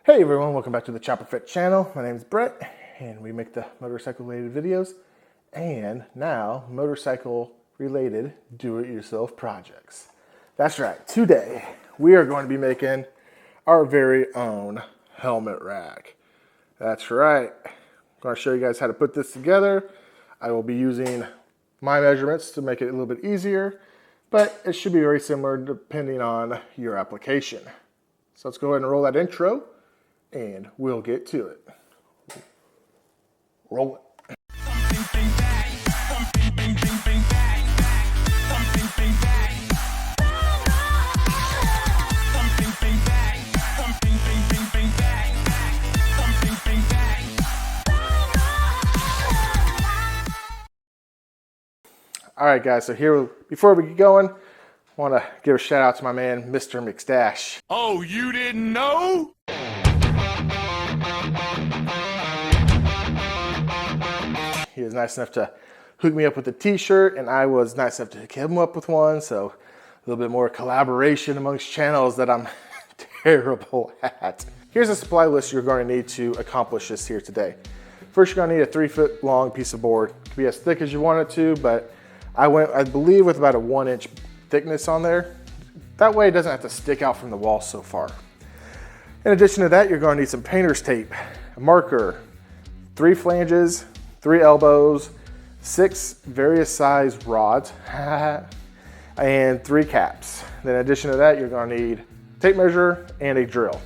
Hey everyone, welcome back to the Chopper Fit channel. My name is Brett and we make the motorcycle related videos and now motorcycle related do-it-yourself projects. That's right, today we are going to be making our very own helmet rack. That's right, I'm going to show you guys how to put this together. I will be using my measurements to make it a little bit easier, but it should be very similar depending on your application. So let's go ahead and roll that intro and we'll get to it. Roll it. All right, guys, so here, before we get going, I want to give a shout out to my man, Mr. McStash. Oh, you didn't know? He was nice enough to hook me up with a t-shirt, and I was nice enough to hook him up with one, so a little bit more collaboration amongst channels that I'm terrible at. Here's a supply list you're going to need to accomplish this here today. First, you're going to need a 3-foot long piece of board. It can be as thick as you want it to, but I went, I believe, with about a 1-inch thickness on there. That way it doesn't have to stick out from the wall so far. In addition to that, you're going to need some painter's tape, a marker, 3 flanges, 3 elbows, 6 various size rods, and 3 caps. Then in addition to that, you're going to need a tape measure and a drill.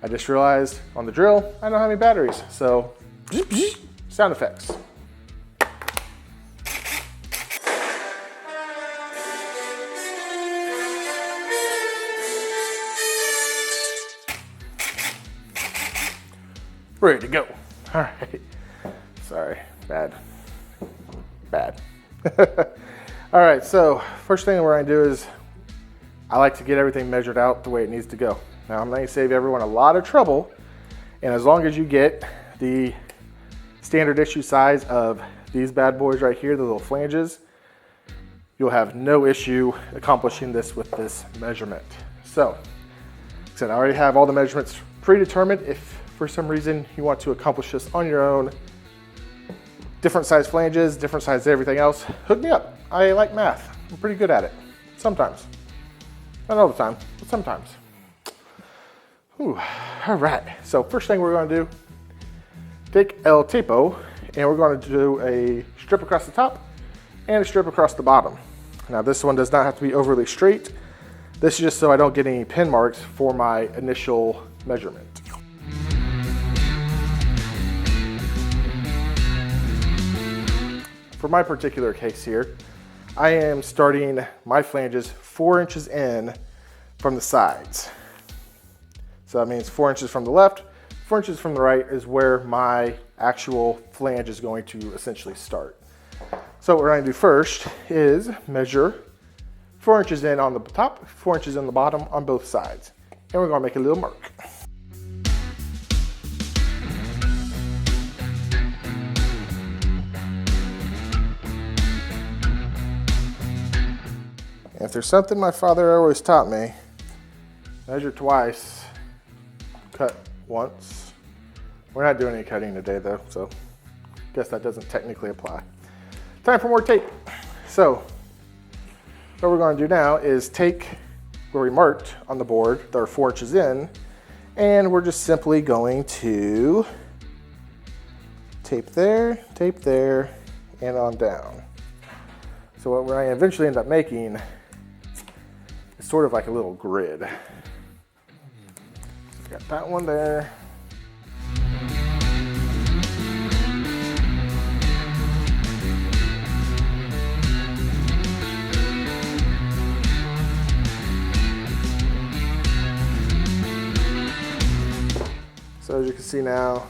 I just realized on the drill, I don't have any batteries, so sound effects. Ready to go. All right. Sorry, bad. All right, so first thing we're gonna do is I like to get everything measured out the way it needs to go. Now I'm gonna save everyone a lot of trouble, and as long as you get the standard issue size of these bad boys right here, the little flanges, you'll have no issue accomplishing this with this measurement. So, like I said, I already have all the measurements predetermined. If for some reason you want to accomplish this on your own, different size flanges, different size everything else, hook me up. I like math. I'm pretty good at it. Sometimes. Not all the time, but sometimes. Whew. All right, so first thing we're going to do, take El Tapo, and we're going to do a strip across the top and a strip across the bottom. Now this one does not have to be overly straight. This is just so I don't get any pin marks for my initial measurement. For my particular case here, I am starting my flanges 4 inches in from the sides. So that means 4 inches from the left, 4 inches from the right is where my actual flange is going to essentially start. So what we're going to do first is measure 4 inches in on the top, 4 inches in the bottom on both sides. And we're going to make a little mark. If there's something my father always taught me, measure twice, cut once. We're not doing any cutting today though, so I guess that doesn't technically apply. Time for more tape. So what we're going to do now is take where we marked on the board, that are 4 inches in, and we're just simply going to tape there, and on down. So what we're going to eventually end up making is sort of like a little grid. Got that one there. So as you can see now,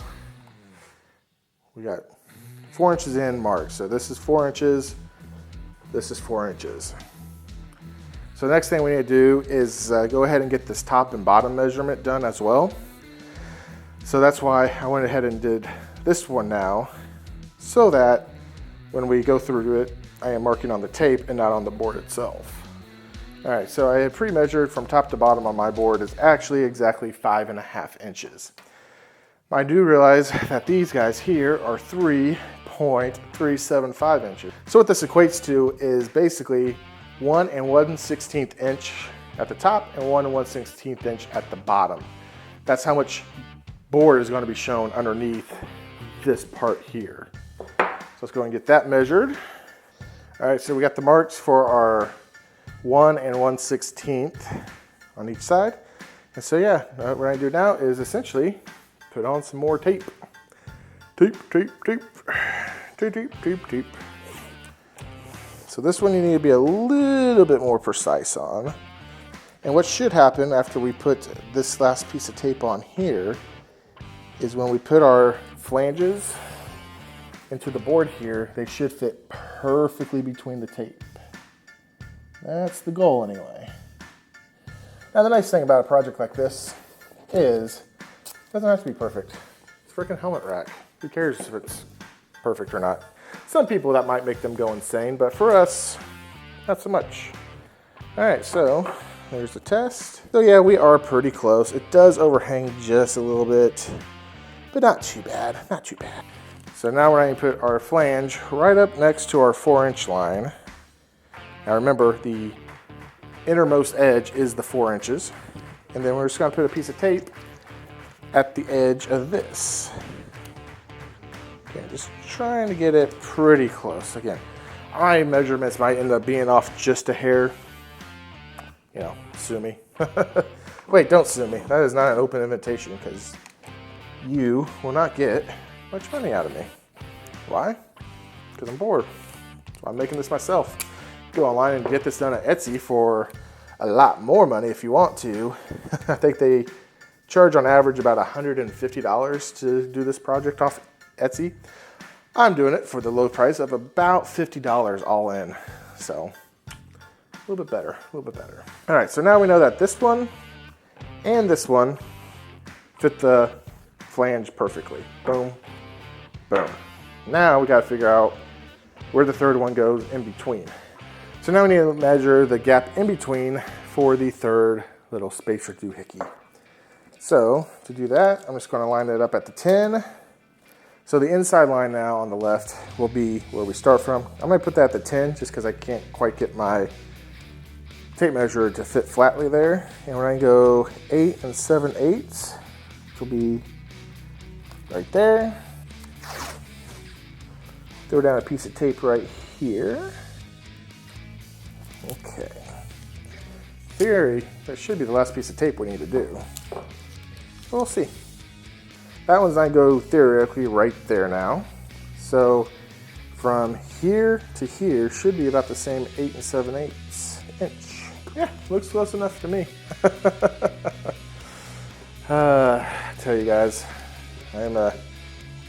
we got 4 inches in marked. So this is 4 inches, this is 4 inches. So the next thing we need to do is go ahead and get this top and bottom measurement done as well. So that's why I went ahead and did this one now, so that when we go through it, I am marking on the tape and not on the board itself. All right, so I had pre-measured from top to bottom on my board is actually exactly 5.5 inches. I do realize that these guys here are 3.375 inches. So what this equates to is basically 1 1/16 inch at the top and 1 1/16 inch at the bottom. That's how much board is going to be shown underneath this part here. So let's go and get that measured. All right, so we got the marks for our 1 1/16 on each side. And so yeah, what we're gonna do now is essentially put on some more tape. Tape. So this one you need to be a little bit more precise on. And what should happen after we put this last piece of tape on here is when we put our flanges into the board here, they should fit perfectly between the tape. That's the goal anyway. Now the nice thing about a project like this is it doesn't have to be perfect. It's a freaking helmet rack. Who cares if it's perfect or not? Some people that might make them go insane, but for us, not so much. All right, so there's the test. So yeah, we are pretty close. It does overhang just a little bit, but not too bad, not too bad. So now we're going to put our flange right up next to our 4-inch line. Now remember, the innermost edge is the 4 inches. And then we're just going to put a piece of tape at the edge of this. Again, just trying to get it pretty close. Again, my measurements might end up being off just a hair. You know, sue me. Wait, don't sue me. That is not an open invitation because you will not get much money out of me. Why? Because I'm bored. So I'm making this myself. Go online and get this done at Etsy for a lot more money if you want to. I think they charge on average about $150 to do this project off Etsy. I'm doing it for the low price of about $50 all in. So a little bit better, a little bit better. All right, so now we know that this one and this one fit the flange perfectly. Boom, boom. Now we got to figure out where the third one goes in between. So now we need to measure the gap in between for the third little spacer doohickey. So to do that, I'm just going to line it up at the 10. So the inside line now on the left will be where we start from. I'm going to put that at the 10 just because I can't quite get my tape measure to fit flatly there. And we're going to go 8 7/8, which will be right there. Throw down a piece of tape right here. Okay. Theory, that should be the last piece of tape we need to do. We'll see. That one's going to go theoretically right there now. So from here to here should be about the same 8 7/8 inch. Yeah, looks close enough to me. I tell you guys, I am a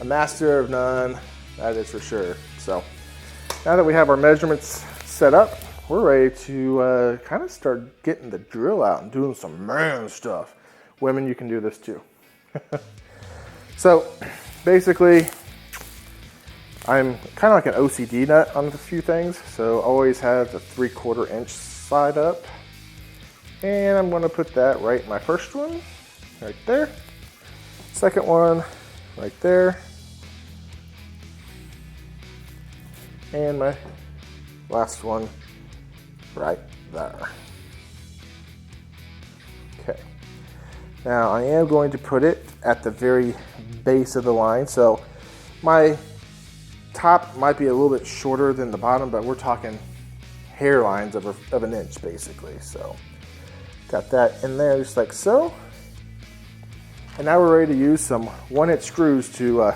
master of none, that is for sure. So now that we have our measurements set up, we're ready to kind of start getting the drill out and doing some man stuff. Women, you can do this too. So basically, I'm kind of like an OCD nut on a few things. So always have the 3/4 inch side up. And I'm going to put that right in my first one, right there. Second one, right there. And my last one right there. Okay. Now I am going to put it at the very base of the line. So my top might be a little bit shorter than the bottom, but we're talking hairlines of an inch basically. So got that in there just like so. And now we're ready to use some 1-inch screws to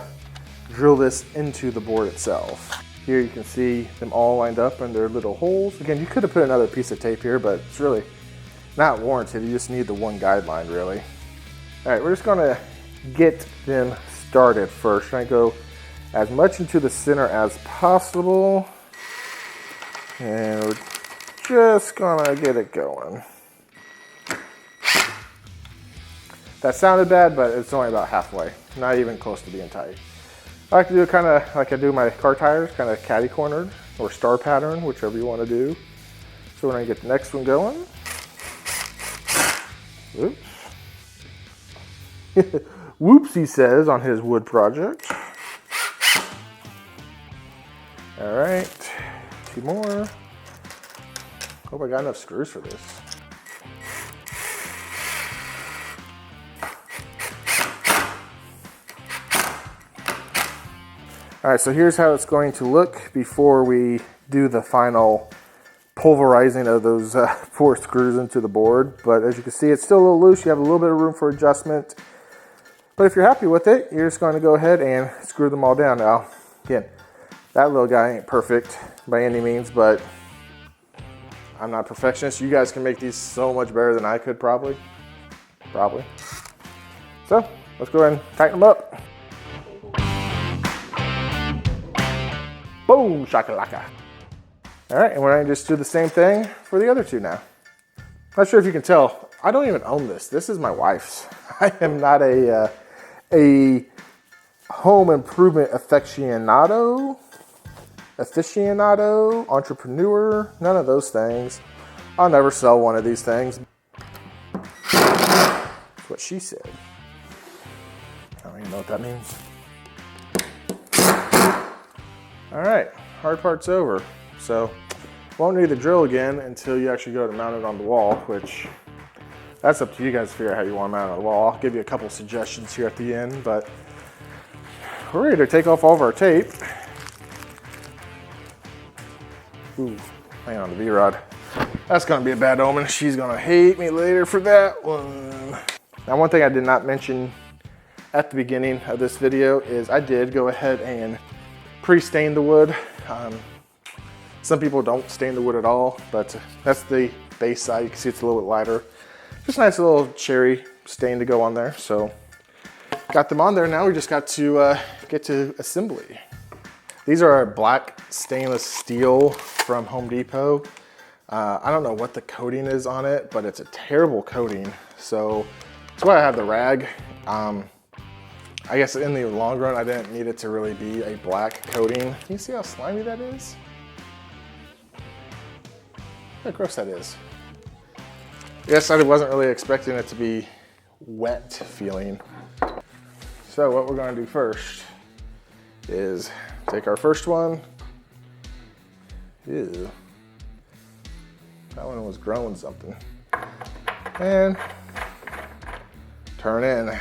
drill this into the board itself. Here you can see them all lined up in their little holes. Again, you could have put another piece of tape here, but it's really not warranted. You just need the one guideline really. All right, we're just gonna get them started first. I go as much into the center as possible. And we're just gonna get it going. That sounded bad, but it's only about halfway. Not even close to being tight. I like to do it kind of like I do my car tires, kind of catty cornered or star pattern, whichever you want to do. So when I get the next one going, oops. Whoops, he says on his wood project. All right, 2 more. Hope I got enough screws for this. All right, so here's how it's going to look before we do the final pulverizing of those 4 screws into the board. But as you can see, it's still a little loose. You have a little bit of room for adjustment. But if you're happy with it, you're just going to go ahead and screw them all down. Now, again, that little guy ain't perfect by any means, but I'm not a perfectionist. You guys can make these so much better than I could probably. So let's go ahead and tighten them up. Boom, shakalaka. All right, and we're gonna just do the same thing for the other 2 now. Not sure if you can tell, I don't even own this. This is my wife's. I am not a home improvement aficionado, entrepreneur, none of those things. I'll never sell one of these things. That's what she said. I don't even know what that means. All right, hard part's over. So won't need the drill again until you actually go to mount it on the wall, which that's up to you guys to figure out how you want to mount it on the wall. I'll give you a couple suggestions here at the end, but we're ready to take off all of our tape. Ooh, hang on the V-rod. That's gonna be a bad omen. She's gonna hate me later for that one. Now, one thing I did not mention at the beginning of this video is I did go ahead and pre-stain the wood. Some people don't stain the wood at all, but that's the base side. You can see it's a little bit lighter. Just a nice little cherry stain to go on there. So got them on there. Now we just got to get to assembly. These are black stainless steel from Home Depot. I don't know what the coating is on it, but it's a terrible coating. So that's why I have the rag. I guess in the long run, I didn't need it to really be a black coating. Can you see how slimy that is? Look how gross that is. Yes, I wasn't really expecting it to be wet feeling. So what we're gonna do first is take our first one. Ew. That one was growing something. And turn in.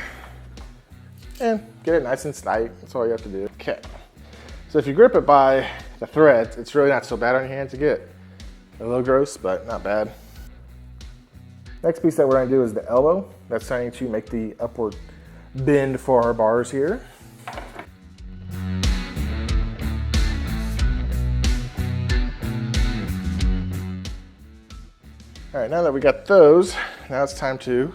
And get it nice and tight. That's all you have to do. Okay. So if you grip it by the threads, it's really not so bad on your hand to get. A little gross, but not bad. Next piece that we're gonna do is the elbow. That's starting to make the upward bend for our bars here. All right, now that we got those, now it's time to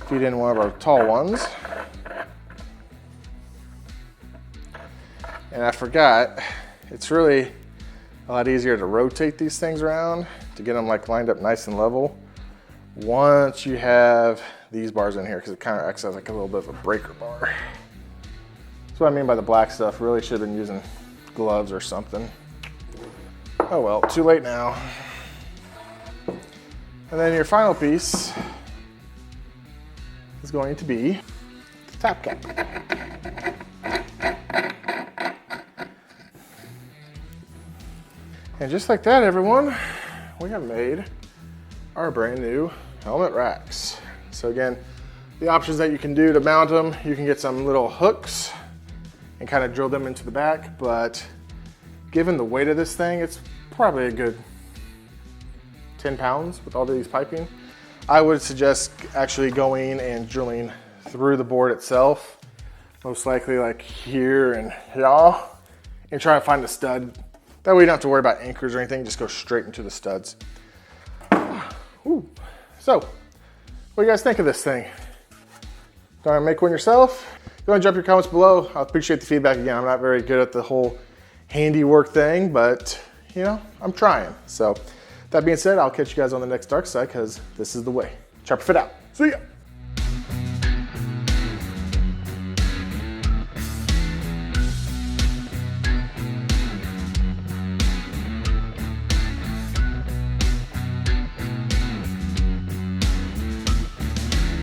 feed in one of our tall ones. And I forgot, it's really a lot easier to rotate these things around to get them like lined up nice and level once you have these bars in here, because it kind of acts as like a little bit of a breaker bar. That's what I mean by the black stuff. Really should have been using gloves or something. Oh well, too late now. And then your final piece is going to be the top cap. And just like that, everyone, we have made our brand new helmet racks. So again, the options that you can do to mount them, you can get some little hooks and kind of drill them into the back, but given the weight of this thing, it's probably a good 10 pounds with all these piping. I would suggest actually going and drilling through the board itself, most likely like here and here, and try to find the stud. That way you don't have to worry about anchors or anything, just go straight into the studs. Ooh. So, what do you guys think of this thing? Gonna make one yourself? Go and drop your comments below. I appreciate the feedback again. I'm not very good at the whole handiwork thing, but you know, I'm trying. So, that being said, I'll catch you guys on the next dark side, because this is the way. Chopper fit out. See ya.